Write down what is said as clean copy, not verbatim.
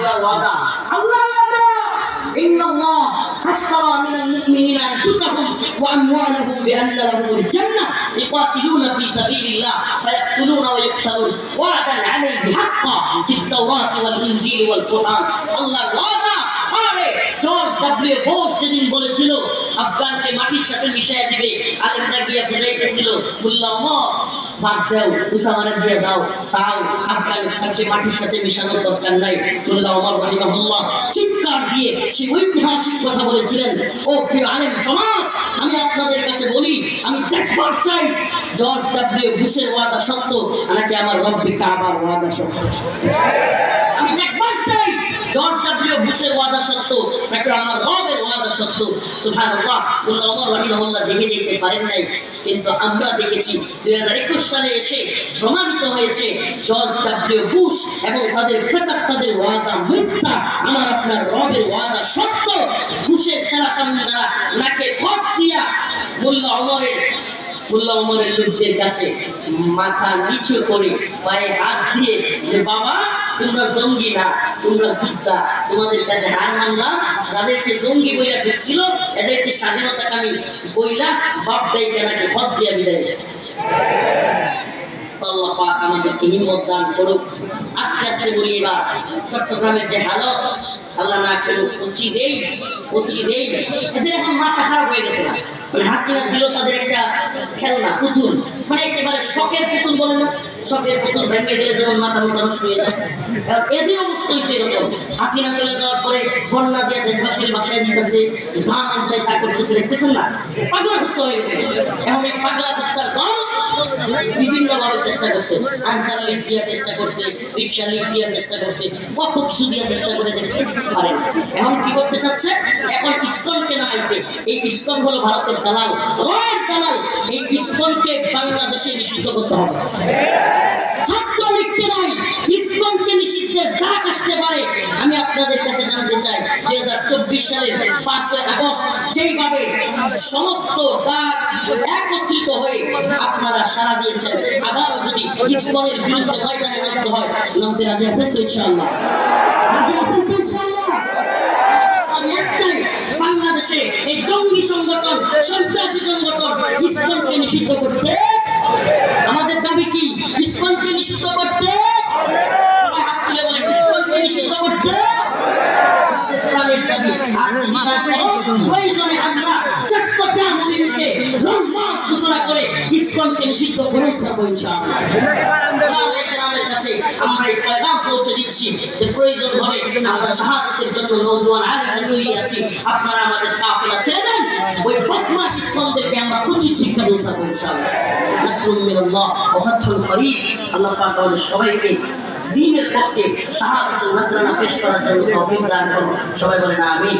আল্লাহর ওয়াদা, আল্লাহর ওয়াদা। ইন্নাল্লাহ আশতারা মিনাল মুমিনিনা আনফুসাহুম ওয়া আমওয়ালাহুম বিআন্না লাহুমুল জান্নাহ ইকাতিলুনা ফি সাবিলিল্লাহ ফায়াকতুলুনা ওয়া ইউকতালুন ওয়া'দান আলাইহি হাক্কান ফিত তাওরাতি ওয়াল ইনজিল ওয়াল কুরআন। আল্লাহর ওয়াদা। আরে জর্জ ডব্লিউ বুশ যেদিন বলেছিল আফগানকে মাটির সাথে মিশিয়ে দিবে, আলেমরা গিয়ে বুঝাইতেছিল মোল্লা ওমর বাদ দাও, উসামারে দিয়ে দাও, তাও আফগানিস্তানকে মাটির সাথে মিশানোর দরকার নাই। মোল্লা ওমর রাহিমাহুল্লাহ চিৎকার দিয়ে সেই ঐতিহাসিক কথা বলেছিলেন। ও প্রিয় আলেম সমাজ, আমি আপনাদের কাছে বলি, আমি দেখবার চাই জর্জ ডব্লিউ বুশের ওয়াদা সত্য নাকি আমার রব্বে কাবার ওয়াদা সত্য। আমি দেখবার চাই জর্জ ডব্লিউ বুশের ওয়াদা সত্য নাকি আমার রবের ওয়াদা সত্য। সুবহানাল্লাহ। মোল্লা ওমর রাহিমাহুল্লাহ দেখে যেতে পারেন নাই, কিন্তু আমরা দেখেছি 2021 সালে এসে প্রমাণিত হয়েছে জর্জ ডব্লিউ বুশ এবং তাদের প্রেতাত্মাদের ওয়াদা মিথ্যা, আমার আপনার রবের ওয়াদা সত্য। বুশের চেলাচামুন্ডারা নাকে খত দিয়া মোল্লা ওমরের লোকদের কাছে মাথা নিচু করে পায়ে হাত দিয়ে যে বাবা তোমরা জঙ্গি না, তোমরা যোদ্ধা, তোমাদের কাছে হার মানলাম। যাদেরকে জঙ্গি বইলা ঢুকছিল এদেরকে স্বাধীনতাকামী বইলা বাপ দায়িকা নাকি খত দিয়া বিদায়। আল্লাহ পাক আমাদেরকে হিম্মত দান করুক। আস্তে আস্তে বলি এবার চট্টগ্রামের যে হালত, আল্লাহ না করুক উঁচি দেই এদের এখন মাথা খারাপ হয়ে গেছে না। মানে হাসিনা ছিল তাদের একটা খেলনা পুতুল, মানে একেবারে শখের পুতুল বলে না, শখের পুতুল ভেঙে দিলে যেমন মাথা মোটা নষ্ট হয়ে যায়, এদের অবস্থা হয়েছে এরকম। হাসিনা চলে যাওয়ার পরে বন্যা দিয়ে দেশবাসীর বাসায় দিতেছে, যা মন চাই তা করতেছে, দেখতেছেন না, পাগলা কুত্তা হয়ে গেছে। এখন এই পাগলা কুত্তার দল বিভিন্ন ভাবে চেষ্টা করছে, আনসার লিগ দিয়ে চেষ্টা করছে, রিক্সা লিগ দিয়ে চেষ্টা করছে, কত কিছু দিয়ে চেষ্টা করে দেখছে, পারেন। এখন কি করতে চাচ্ছে? এখন ইসকনকে নামাইছে। এই ইসকন হলো ভারতের দালাল, রয়ের দালাল। এই ইসকনকে বাংলাদেশে নিষিদ্ধ করতে হবে। ছাত্র লিখতে নয়, ইসকনকে নিষিদ্ধের ডাক আসতে পারে। আমি আপনাদের কাছে জানতে চাই 2024 সালের 5 আগস্ট যেইভাবে সমস্ত ডাক একত্রিত হয়ে আপনারা সাড়া দিয়েছেন, আবারও যদি ইসকনের বিরুদ্ধে ময়দানে নামতে হয়, নামতে রাজি আছেন তো ইনশাআল্লাহ? রাজি আছেন তো ইনশাআল্লাহ? আমি একটাই, বাংলাদেশে এই জঙ্গি সংগঠন, সন্ত্রাসী সংগঠন ইসকনকে নিষিদ্ধ করতে, আমাদের দাবি কি? ইসকনকে নিষিদ্ধ করতে। সবাই হাত তুলে বলেন ইসকনকে নিষিদ্ধ করতে। প্রয়োজনে আমরা চট্টগ্রাম অভিমুখে লম্বা ঘোষণা করে ইসকনকে নিষিদ্ধ করে যাবো ইনশাআল্লাহ। আমাদের কাছে আমরা এই পয়গাম পৌঁছে দিচ্ছি যে প্রয়োজন হলে আমরা শাহাদাতের জন্য নওজোয়ান আলেমরা তৈরি আছি। আপনারা আমাদের কাফেলা ছেড়ে দেন, ওই বদমাশ ইসকনদেরকে আমরা উচিত শিক্ষা পৌঁছাবো ইনশাআল্লাহ। নাসরুম মিনাল্লাহ ওয়া ফাতহুন করিব। আল্লাহ পাক আমাদের সবাইকে দ্বীনের পক্ষে শাহাদাতুল নাসরানা পেশ করার জন্য তৌফিক দান করুন। সবাই বলেন আমিন।